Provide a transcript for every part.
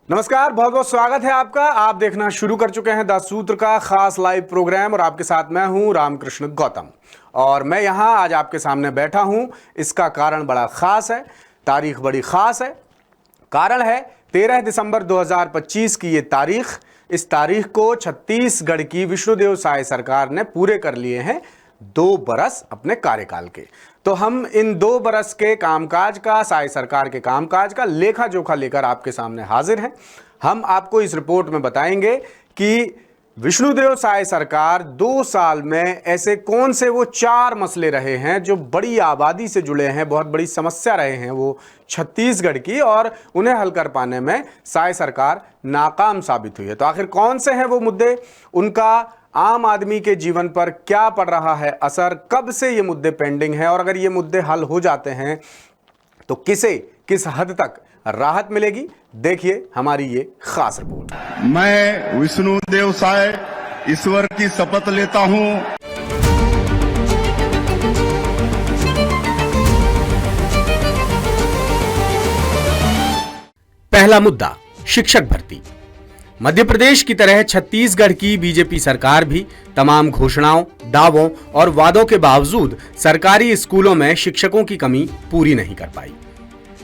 नमस्कार, बहुत बहुत स्वागत है आपका। आप देखना शुरू कर चुके हैं द सूत्र का खास लाइव प्रोग्राम और आपके साथ मैं हूं रामकृष्ण गौतम। और मैं यहां आज आपके सामने बैठा हूं। इसका कारण बड़ा खास है, तारीख बड़ी खास है। कारण है 13 दिसंबर 2025 की ये तारीख। इस तारीख को छत्तीसगढ़ की विष्णुदेव साय सरकार ने पूरे कर लिए हैं 2 बरस अपने कार्यकाल के। तो हम इन 2 बरस के कामकाज का, साय सरकार के कामकाज का लेखा जोखा लेकर आपके सामने हाजिर हैं। हम आपको इस रिपोर्ट में बताएंगे कि विष्णुदेव साय सरकार 2 साल में ऐसे कौन से वो 4 मसले रहे हैं जो बड़ी आबादी से जुड़े हैं, बहुत बड़ी समस्या रहे हैं वो छत्तीसगढ़ की, और उन्हें हल कर पाने में साय सरकार नाकाम साबित हुई है। तो आखिर कौन से हैं वो मुद्दे, उनका आम आदमी के जीवन पर क्या पड़ रहा है असर, कब से ये मुद्दे पेंडिंग हैं, और अगर ये मुद्दे हल हो जाते हैं तो किस हद तक राहत मिलेगी, देखिए हमारी ये खास रिपोर्ट। मैं विष्णुदेव साय ईश्वर की शपथ लेता हूं। पहला मुद्दा, शिक्षक भर्ती। मध्य प्रदेश की तरह छत्तीसगढ़ की बीजेपी सरकार भी तमाम घोषणाओं, दावों और वादों के बावजूद सरकारी स्कूलों में शिक्षकों की कमी पूरी नहीं कर पाई।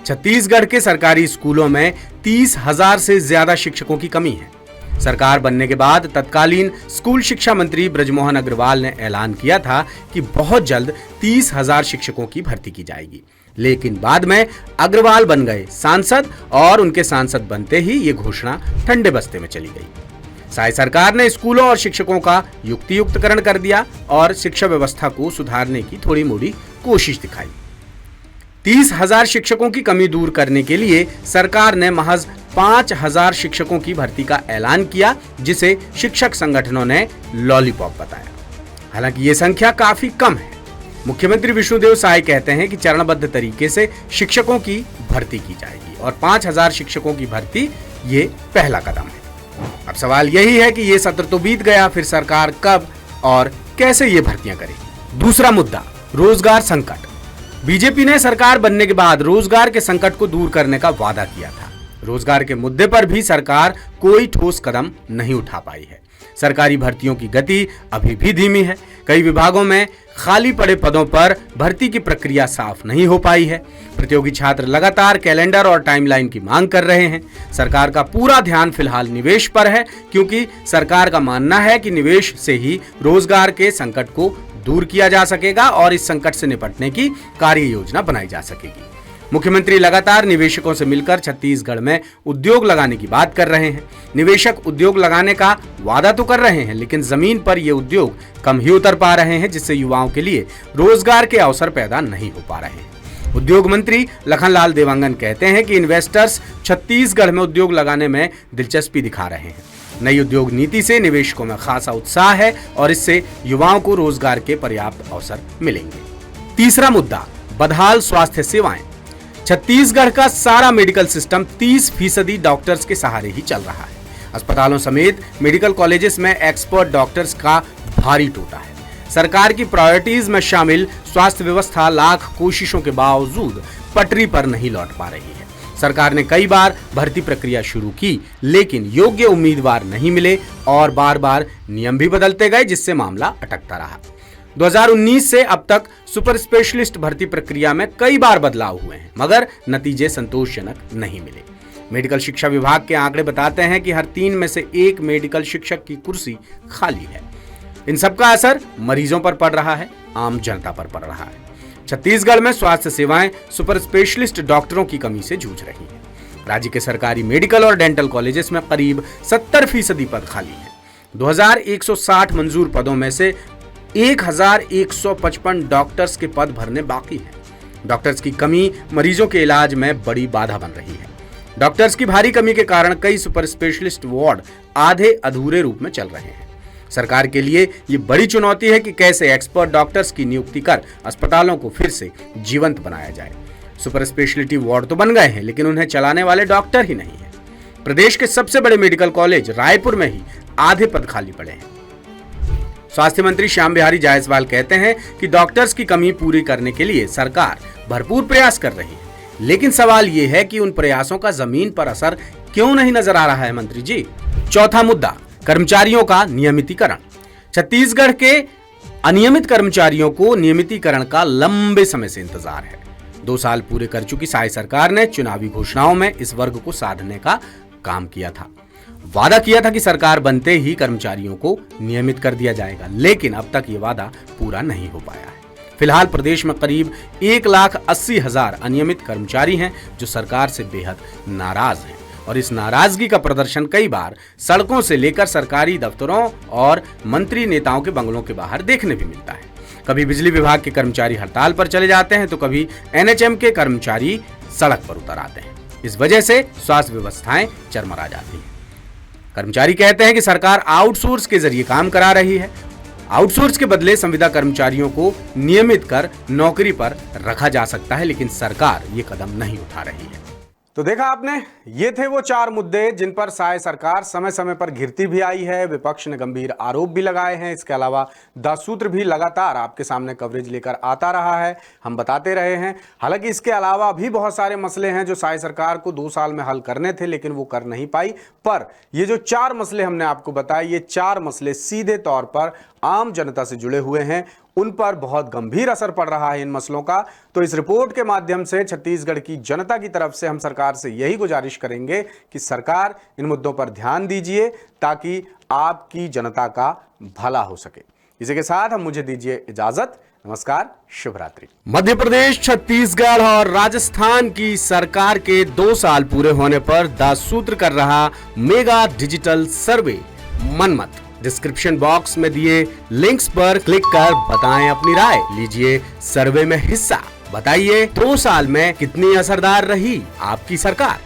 छत्तीसगढ़ के सरकारी स्कूलों में 30,000 से ज्यादा शिक्षकों की कमी है। सरकार बनने के बाद तत्कालीन स्कूल शिक्षा मंत्री बृजमोहन अग्रवाल ने ऐलान किया था कि बहुत जल्द 30,000 शिक्षकों की भर्ती की जाएगी, लेकिन बाद में अग्रवाल बन गए सांसद और उनके सांसद बनते ही ये घोषणा ठंडे बस्ते में चली गई। साय सरकार ने स्कूलों और शिक्षकों का युक्तियुक्तकरण कर दिया और शिक्षा व्यवस्था को सुधारने की थोड़ी मोड़ी कोशिश दिखाई। 30,000 शिक्षकों की कमी दूर करने के लिए सरकार ने महज 5,000 शिक्षकों की भर्ती का ऐलान किया, जिसे शिक्षक संगठनों ने लॉलीपॉप बताया। हालांकि ये संख्या काफी कम है। मुख्यमंत्री विष्णुदेव साय कहते हैं कि चरणबद्ध तरीके से शिक्षकों की भर्ती की जाएगी और 5,000 शिक्षकों की भर्ती ये पहला कदम है। अब सवाल यही है कि ये सत्र तो बीत गया, फिर सरकार कब और कैसे ये भर्तियां करेगी। दूसरा मुद्दा, रोजगार संकट। बीजेपी ने सरकार बनने के बाद रोजगार के संकट को दूर करने का वादा किया था। रोजगार के मुद्दे पर भी सरकार कोई ठोस कदम नहीं उठा पाई है। सरकारी भर्तियों की गति अभी भी धीमी है। कई विभागों में खाली पड़े पदों पर भर्ती की प्रक्रिया साफ नहीं हो पाई है। प्रतियोगी छात्र लगातार कैलेंडर और टाइमलाइन की मांग कर रहे हैं। सरकार का पूरा ध्यान फिलहाल निवेश पर है, क्योंकि सरकार का मानना है कि निवेश से ही रोजगार के संकट को दूर किया जा सकेगा और इस संकट से निपटने की कार्य योजना बनाई जा सकेगी। मुख्यमंत्री लगातार निवेशकों से मिलकर छत्तीसगढ़ में उद्योग लगाने की बात कर रहे हैं। निवेशक उद्योग लगाने का वादा तो कर रहे हैं, लेकिन जमीन पर ये उद्योग कम ही उतर पा रहे हैं, जिससे युवाओं के लिए रोजगार के अवसर पैदा नहीं हो पा रहे हैं। उद्योग मंत्री लखनलाल देवांगन कहते हैं कि इन्वेस्टर्स छत्तीसगढ़ में उद्योग लगाने में दिलचस्पी दिखा रहे हैं। नई उद्योग नीति से निवेशकों में खासा उत्साह है और इससे युवाओं को रोजगार के पर्याप्त अवसर मिलेंगे। तीसरा मुद्दा, बदहाल स्वास्थ्य सेवाएं। छत्तीसगढ़ का सारा मेडिकल सिस्टम 30% डॉक्टर्स के सहारे ही चल रहा है। अस्पतालों समेत मेडिकल कॉलेजेस में एक्सपर्ट डॉक्टर्स का भारी टोटा है। सरकार की प्रायोरिटीज में शामिल स्वास्थ्य व्यवस्था लाख कोशिशों के बावजूद पटरी पर नहीं लौट पा रही है। सरकार ने कई बार भर्ती प्रक्रिया शुरू की, लेकिन योग्य उम्मीदवार नहीं मिले और बार बार नियम भी बदलते गए, जिससे मामला अटकता रहा। 2019 से अब तक सुपर स्पेशलिस्ट भर्ती प्रक्रिया में कई बार बदलाव हुए हैं, मगर नतीजे संतोषजनक नहीं मिले। मेडिकल शिक्षा विभाग के आंकड़े बताते हैं कि हर 3 में से 1 मेडिकल शिक्षक की कुर्सी खाली है। इन सबका असर मरीजों पर पड़ रहा है, आम जनता पर पड़ रहा है। छत्तीसगढ़ में स्वास्थ्य सेवाएं सुपर स्पेशलिस्ट डॉक्टरों की कमी से जूझ रही हैं। राज्य के सरकारी मेडिकल और डेंटल कॉलेजेस में करीब 70% पद खाली हैं। 2160 मंजूर पदों में से 1155 डॉक्टर्स के पद भरने बाकी हैं। डॉक्टर्स की कमी मरीजों के इलाज में बड़ी बाधा बन रही है। डॉक्टर्स की भारी कमी के कारण कई सुपर स्पेशलिस्ट वार्ड आधे अधूरे रूप में चल रहे हैं। सरकार के लिए ये बड़ी चुनौती है कि कैसे एक्सपर्ट डॉक्टर्स की नियुक्ति कर अस्पतालों को फिर से जीवंत बनाया जाए। सुपर स्पेशलिटी वार्ड तो बन गए हैं, लेकिन उन्हें चलाने वाले डॉक्टर ही नहीं है। प्रदेश के सबसे बड़े मेडिकल कॉलेज रायपुर में ही आधे पद खाली पड़े हैं। स्वास्थ्य मंत्री श्याम बिहारी जायसवाल कहते हैं कि डॉक्टर्स की कमी पूरी करने के लिए सरकार भरपूर प्रयास कर रही है, लेकिन सवाल ये है कि उन प्रयासों का जमीन पर असर क्यों नहीं नजर आ रहा है मंत्री जी? चौथा मुद्दा, कर्मचारियों का नियमितीकरण। छत्तीसगढ़ के अनियमित कर्मचारियों को नियमितीकरण का लंबे समय से इंतजार है। 2 साल पूरे कर चुकी साय सरकार ने चुनावी घोषणाओं में इस वर्ग को साधने का काम किया था। वादा किया था कि सरकार बनते ही कर्मचारियों को नियमित कर दिया जाएगा, लेकिन अब तक ये वादा पूरा नहीं हो पाया है। फिलहाल प्रदेश में करीब 1,80,000 अनियमित कर्मचारी हैं जो सरकार से बेहद नाराज हैं और इस नाराजगी का प्रदर्शन कई बार सड़कों से लेकर सरकारी दफ्तरों और मंत्री नेताओं के बंगलों के बाहर देखने भी मिलता है। कभी बिजली विभाग के कर्मचारी हड़ताल पर चले जाते हैं तो कभी एनएचएम के कर्मचारी सड़क पर उतर आते हैं। इस वजह से स्वास्थ्य व्यवस्थाएं चरमरा जाती हैं। कर्मचारी कहते हैं कि सरकार आउटसोर्स के जरिए काम करा रही है। आउटसोर्स के बदले संविदा कर्मचारियों को नियमित कर नौकरी पर रखा जा सकता है, लेकिन सरकार ये कदम नहीं उठा रही है। तो देखा आपने, ये थे वो 4 मुद्दे जिन पर साय सरकार समय समय पर घिरती भी आई है। विपक्ष ने गंभीर आरोप भी लगाए हैं। इसके अलावा द सूत्र भी लगातार आपके सामने कवरेज लेकर आता रहा है, हम बताते रहे हैं। हालांकि इसके अलावा भी बहुत सारे मसले हैं जो साय सरकार को 2 साल में हल करने थे, लेकिन वो कर नहीं पाई। पर ये जो 4 मसले हमने आपको बताए, ये 4 मसले सीधे तौर पर आम जनता से जुड़े हुए हैं। उन पर बहुत गंभीर असर पड़ रहा है इन मसलों का। तो इस रिपोर्ट के माध्यम से छत्तीसगढ़ की जनता की तरफ से हम सरकार से यही गुजारिश करेंगे कि सरकार इन मुद्दों पर ध्यान दीजिए ताकि आपकी जनता का भला हो सके। इसी के साथ हम मुझे दीजिए इजाजत। नमस्कार, शुभ रात्रि। मध्य प्रदेश, छत्तीसगढ़ और राजस्थान की सरकार के 2 साल पूरे होने पर द सूत्र कर रहा mega digital survey Manmath. Description box में दिए लिंक्स पर क्लिक कर बताएं अपनी राय। लीजिए सर्वे में हिस्सा। बताइए 2 साल में कितनी असरदार रही आपकी सरकार।